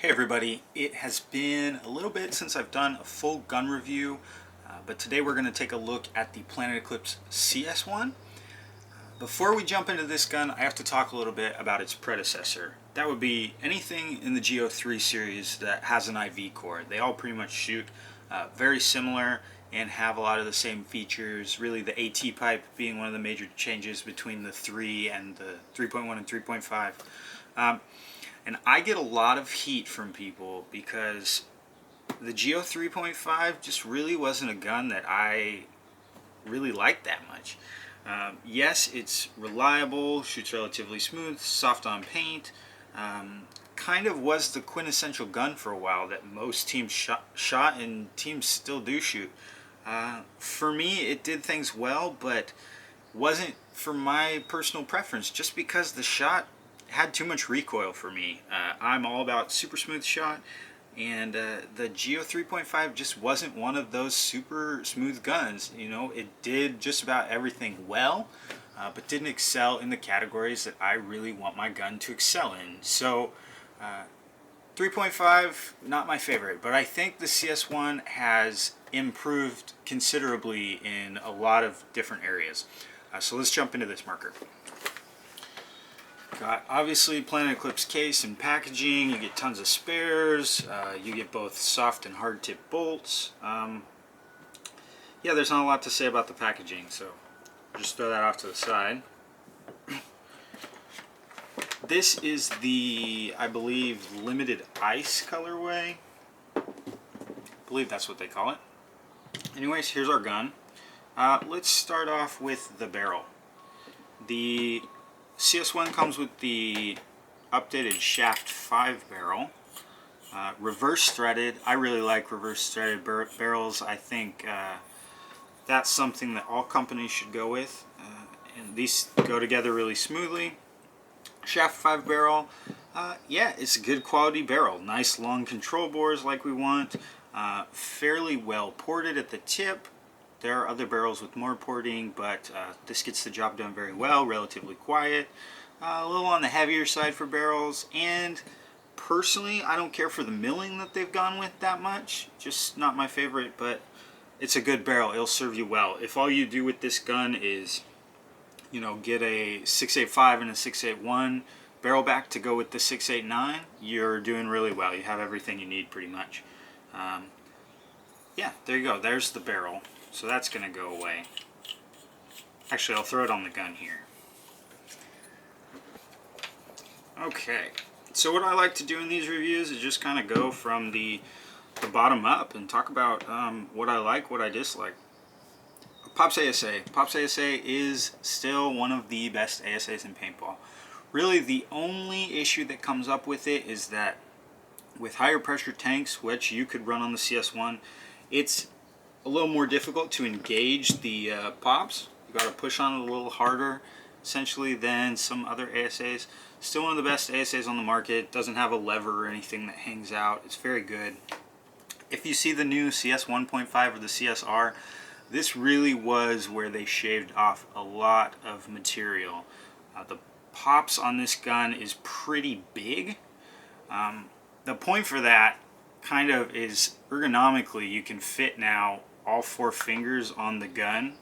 Hey everybody, it has been a little bit since I've done a full gun review, but today we're going to take a look at the Planet Eclipse CS1. Before we jump into this gun, I have to talk a little bit about its predecessor. That would be anything in the Geo 3 series that has an IV core. They all pretty much shoot very similar and have a lot of the same features. Really the AT pipe being one of the major changes between the 3 and the 3.1 and 3.5. And I get a lot of heat from people because the Geo 3.5 just really wasn't a gun that I really liked that much. Yes, it's reliable, shoots relatively smooth, soft on paint. Kind of was the quintessential gun for a while that most teams shot and teams still do shoot. For me, it did things well, but wasn't for my personal preference just because the shot had too much recoil for me. I'm all about super smooth shot, and the Geo 3.5 just wasn't one of those super smooth guns. You know, it did just about everything well, but didn't excel in the categories that I really want my gun to excel in. So 3.5, not my favorite, but I think the CS1 has improved considerably in a lot of different areas. So let's jump into this marker. Got obviously Planet Eclipse case and packaging. You get tons of spares. You get both soft and hard tip bolts. Yeah, there's not a lot to say about the packaging, so just throw that off to the side. This is the, I believe, limited ice colorway. I believe that's what they call it. Anyways, here's our gun. Let's start off with the barrel. The CS1 comes with the updated Shaft 5 barrel, reverse threaded. I really like reverse threaded barrels. I think that's something that all companies should go with, and these go together really smoothly. Shaft 5 barrel, yeah, it's a good quality barrel. Nice long control bores like we want, fairly well ported at the tip. There are other barrels with more porting, but this gets the job done very well, relatively quiet. A little on the heavier side for barrels, and personally, I don't care for the milling that they've gone with that much. Just not my favorite, but it's a good barrel. It'll serve you well. If all you do with this gun is, you know, get a 685 and a 681 barrel back to go with the 689, you're doing really well. You have everything you need pretty much. Yeah, there you go. There's the barrel. So that's going to go away. Actually, I'll throw it on the gun here. Okay, so what I like to do in these reviews is just kind of go from the bottom up and talk about what I like, what I dislike. Pops ASA. Pops ASA is still one of the best ASAs in paintball. Really, the only issue that comes up with it is that with higher pressure tanks, which you could run on the CS1, it's a little more difficult to engage the pops. You got to push on it a little harder, essentially, than some other ASAs. Still one of the best ASAs on the market. Doesn't have a lever or anything that hangs out. It's very good. If you see the new CS 1.5 or the CSR, this really was where they shaved off a lot of material. The pops on this gun is pretty big. The point for that kind of is ergonomically you can fit now all 4 fingers on the gun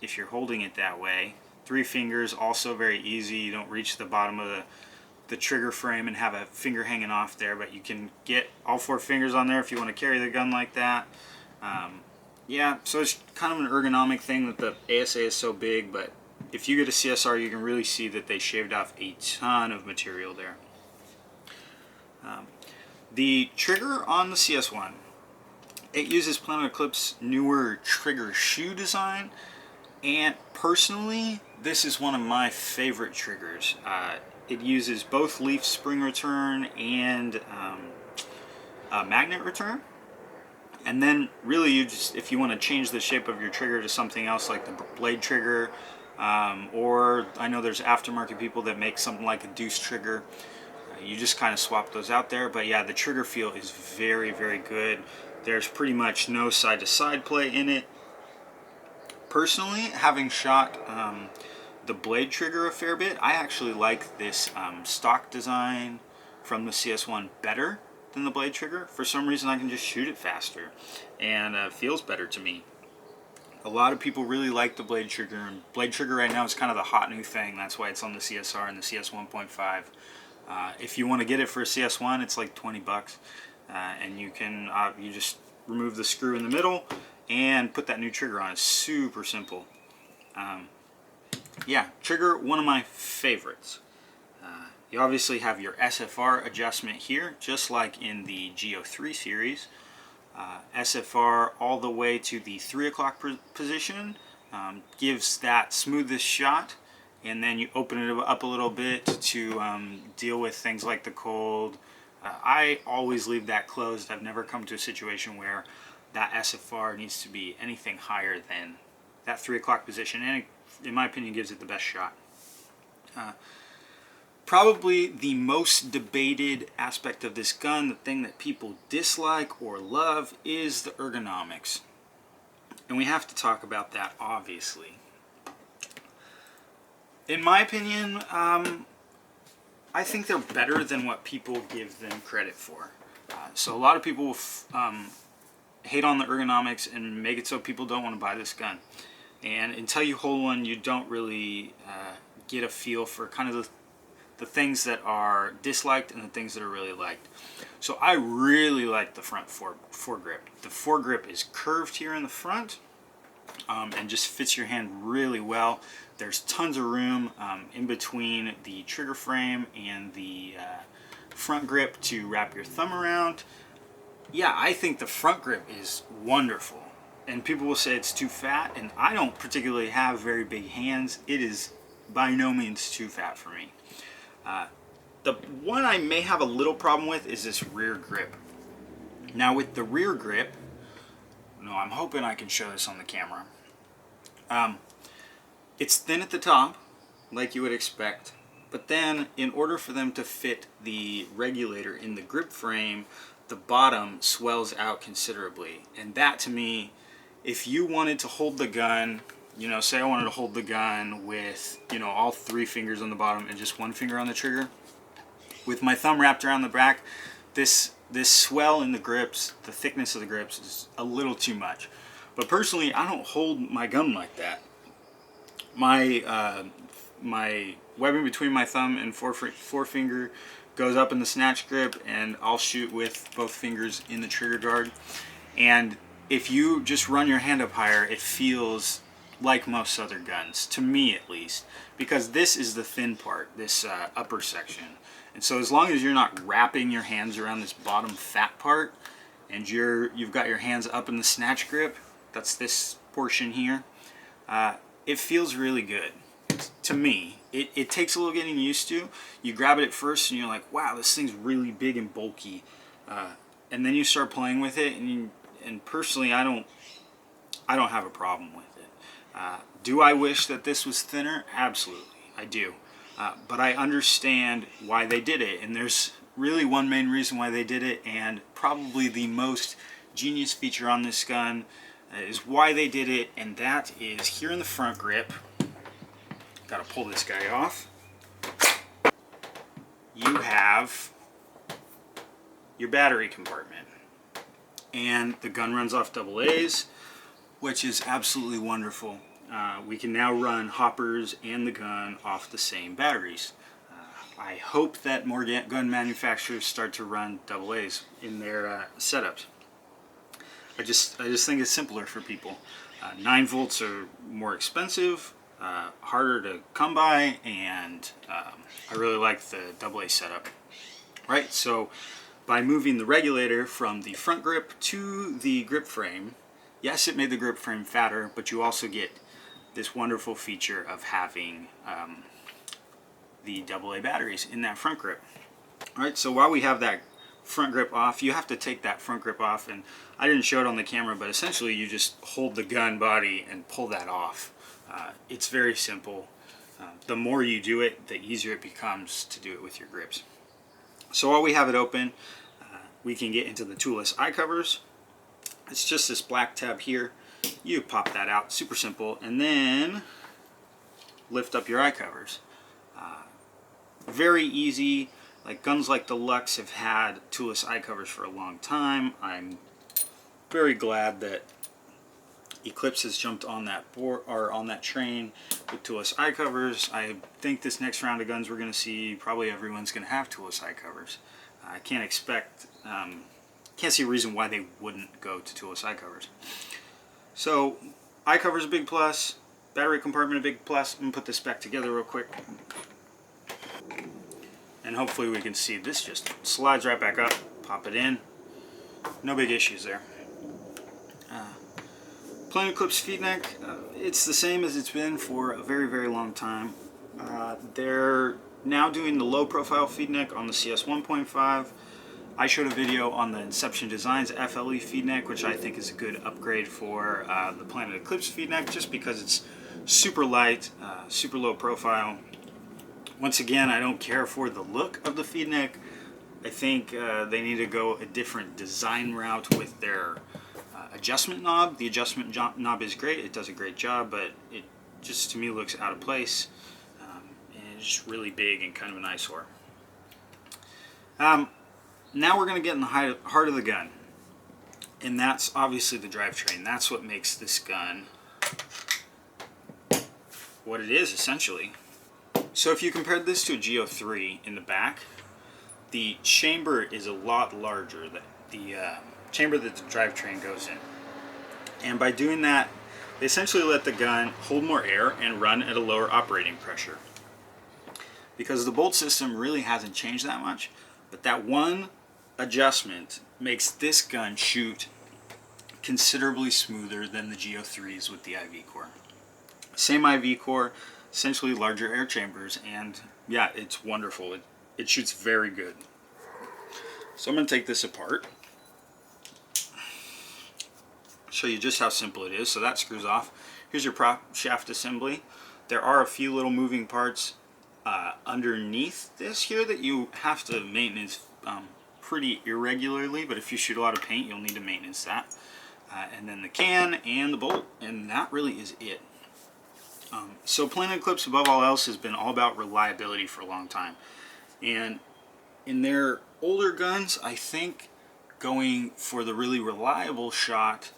if you're holding it that way. 3 fingers, also very easy. You don't reach the bottom of the trigger frame and have a finger hanging off there, but you can get all 4 fingers on there if you want to carry the gun like that. Yeah, so it's kind of an ergonomic thing that the ASA is so big, but if you get a CSR, you can really see that they shaved off a ton of material there. The trigger on the CS1, it uses Planet Eclipse newer trigger shoe design, and personally, this is one of my favorite triggers. It uses both leaf spring return and magnet return. And then really you just, if you want to change the shape of your trigger to something else like the blade trigger, or I know there's aftermarket people that make something like a deuce trigger, you just kind of swap those out there. But yeah, the trigger feel is very, very good. There's pretty much no side-to-side play in it. Personally, having shot the blade trigger a fair bit, I actually like this stock design from the CS1 better than the blade trigger. For some reason I can just shoot it faster, and feels better to me. A lot of people really like the blade trigger, and blade trigger right now is kind of the hot new thing. That's why it's on the CSR and the CS 1.5. If you want to get it for a CS1, it's like 20 bucks, and you can you just remove the screw in the middle and put that new trigger on. It's super simple. Yeah, trigger, one of my favorites. You obviously have your SFR adjustment here, just like in the Geo 3 series. SFR all the way to the 3 o'clock position gives that smoothest shot, and then you open it up a little bit to deal with things like the cold. I always leave that closed. I've never come to a situation where that SFR needs to be anything higher than that 3 o'clock position, and it, in my opinion, gives it the best shot. Probably the most debated aspect of this gun, the thing that people dislike or love, is the ergonomics. And we have to talk about that, obviously. In my opinion, I think they're better than what people give them credit for. So a lot of people hate on the ergonomics and make it so people don't want to buy this gun. And until you hold one, you don't really get a feel for kind of the things that are disliked and the things that are really liked. So I really like the front foregrip. The foregrip is curved here in the front and just fits your hand really well. There's tons of room in between the trigger frame and the front grip to wrap your thumb around. Yeah, I think the front grip is wonderful. And people will say it's too fat, and I don't particularly have very big hands. It is by no means too fat for me. The one I may have a little problem with is this rear grip. Now with the rear grip, no, I'm hoping I can show this on the camera. It's thin at the top, like you would expect, but then in order for them to fit the regulator in the grip frame, the bottom swells out considerably. And that, to me, if you wanted to hold the gun, you know, say I wanted to hold the gun with, you know, all 3 fingers on the bottom and just 1 finger on the trigger, with my thumb wrapped around the back, this swell in the grips, the thickness of the grips, is a little too much. But personally, I don't hold my gun like that. My my webbing between my thumb and forefinger goes up in the snatch grip, and I'll shoot with both fingers in the trigger guard. And if you just run your hand up higher, it feels like most other guns, to me at least, because this is the thin part, this upper section. And so as long as you're not wrapping your hands around this bottom fat part, and you've got your hands up in the snatch grip, that's this portion here, it feels really good. To me, it takes a little getting used to. You grab it at first and you're like, wow, this thing's really big and bulky. And then you start playing with it, and personally, I don't have a problem with it. Do I wish that this was thinner? Absolutely, I do. But I understand why they did it, and there's really one main reason why they did it, and probably the most genius feature on this gun is why they did it, and that is here in the front grip. Gotta pull this guy off. You have your battery compartment, and the gun runs off AA's, which is absolutely wonderful. We can now run hoppers and the gun off the same batteries. I hope that more gun manufacturers start to run AA's in their setups. I just think it's simpler for people. 9 volts are more expensive, harder to come by, and I really like the AA setup. Right, so by moving the regulator from the front grip to the grip frame, yes, it made the grip frame fatter, but you also get this wonderful feature of having the AA batteries in that front grip. All right, so while we have that front grip off, you have to take that front grip off, and I didn't show it on the camera, but essentially you just hold the gun body and pull that off. It's very simple. The more you do it, the easier it becomes to do it with your grips. So while we have it open, we can get into the toolless eye covers. It's just this black tab here. You pop that out, super simple, and then lift up your eye covers. Very easy. Like guns like the Lux have had toolless eye covers for a long time. I'm very glad that Eclipse has jumped on that board or on that train with toolless eye covers. I think this next round of guns we're going to see, probably everyone's going to have toolless eye covers. I can't see a reason why they wouldn't go to toolless eye covers. So eye cover is a big plus, battery compartment a big plus. I'm going to put this back together real quick. And hopefully we can see this just slides right back up, pop it in. No big issues there. Planet Eclipse feed neck, it's the same as it's been for a very, very long time. They're now doing the low profile feed neck on the CS1.5. I showed a video on the Inception Designs FLE feed neck, which I think is a good upgrade for the Planet Eclipse feed neck, just because it's super light, super low profile. Once again, I don't care for the look of the feed neck. I think they need to go a different design route with their adjustment knob. The adjustment knob is great, it does a great job, but it just to me looks out of place, and it's just really big and kind of an eyesore. Now we're going to get in the heart of the gun, and that's obviously the drivetrain. That's what makes this gun what it is, essentially. So if you compared this to a Geo 3 in the back, the chamber is a lot larger. The chamber that the drivetrain goes in. And by doing that, they essentially let the gun hold more air and run at a lower operating pressure. Because the bolt system really hasn't changed that much, but that one adjustment makes this gun shoot considerably smoother than the Geo 3s with the IV core. Same IV core, essentially larger air chambers, and yeah, it's wonderful. It shoots very good. So I'm going to take this apart, show you just how simple it is. So that screws off. Here's your prop shaft assembly. There are a few little moving parts underneath this here that you have to maintenance pretty irregularly, but if you shoot a lot of paint, you'll need to maintenance that. And then the can and the bolt, and that really is it. So Planet Eclipse, above all else, has been all about reliability for a long time. And in their older guns, I think going for the really reliable shot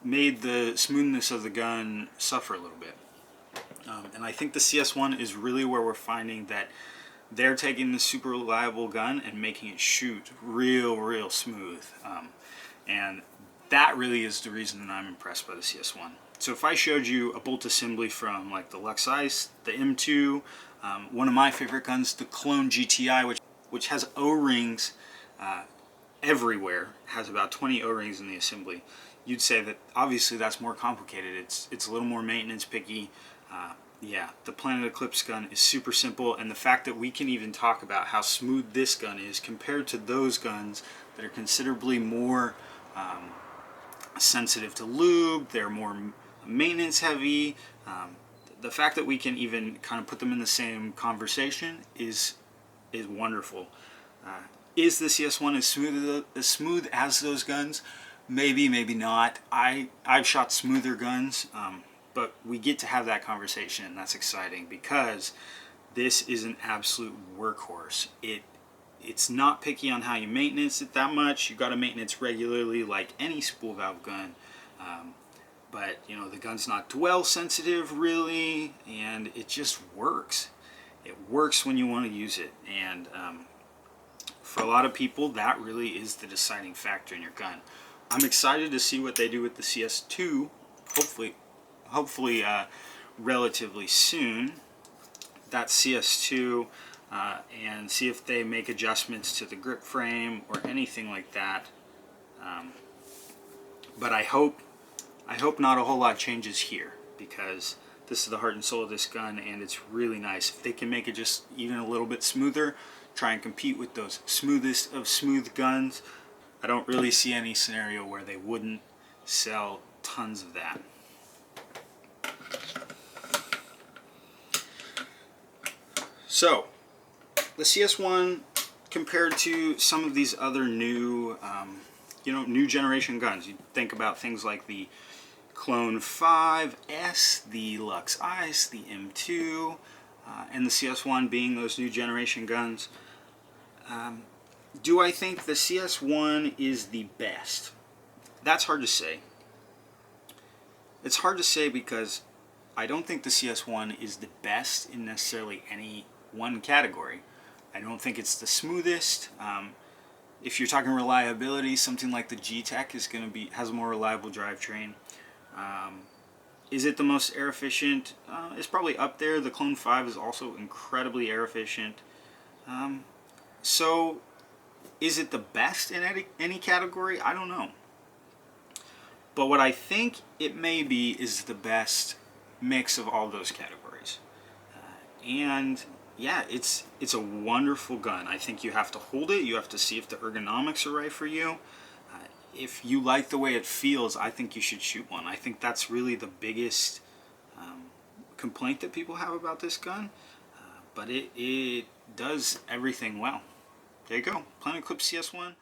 made the smoothness of the gun suffer a little bit. And I think the CS1 is really where we're finding that they're taking the super reliable gun and making it shoot real smooth. And that really is the reason that I'm impressed by the CS1. So if I showed you a bolt assembly from like the Lux Ice, the M2, one of my favorite guns, the Clone GTI, which has O-rings everywhere, has about 20 O-rings in the assembly, you'd say that obviously that's more complicated. It's a little more maintenance picky. Yeah, the Planet Eclipse gun is super simple, and the fact that we can even talk about how smooth this gun is compared to those guns that are considerably more sensitive to lube, they're more maintenance heavy. The fact that we can even kind of put them in the same conversation is wonderful. Is the CS1 as smooth as those guns? Maybe, maybe not. I've shot smoother guns, but we get to have that conversation, and that's exciting because this is an absolute workhorse. It's not picky on how you maintenance it that much. You got to maintenance regularly like any spool valve gun. But you know, the gun's not dwell sensitive really, and it just works. It works when you want to use it, and for a lot of people, that really is the deciding factor in your gun. I'm excited to see what they do with the CS2, hopefully relatively soon. That's CS2, and see if they make adjustments to the grip frame or anything like that. But I hope not a whole lot changes here, because this is the heart and soul of this gun, and it's really nice. If they can make it just even a little bit smoother, try and compete with those smoothest of smooth guns, I don't really see any scenario where they wouldn't sell tons of that. So, the CS1 compared to some of these other new, new generation guns, you think about things like the Clone 5S, the Lux Ice, the M2, and the CS1 being those new generation guns. Do I think the CS1 is the best? That's hard to say. It's hard to say because I don't think the CS1 is the best in necessarily any one category. I don't think it's the smoothest. If you're talking reliability, something like the G-Tech is going to has a more reliable drivetrain. Is it the most air efficient? It's probably up there. The Clone 5 is also incredibly air efficient. So, is it the best in any category? I don't know. But what I think it may be is the best mix of all those categories. And yeah, it's a wonderful gun. I think you have to hold it. You have to see if the ergonomics are right for you. If you like the way it feels, I think you should shoot one. I think that's really the biggest complaint that people have about this gun. But it does everything well. There you go, Planet Eclipse CS1.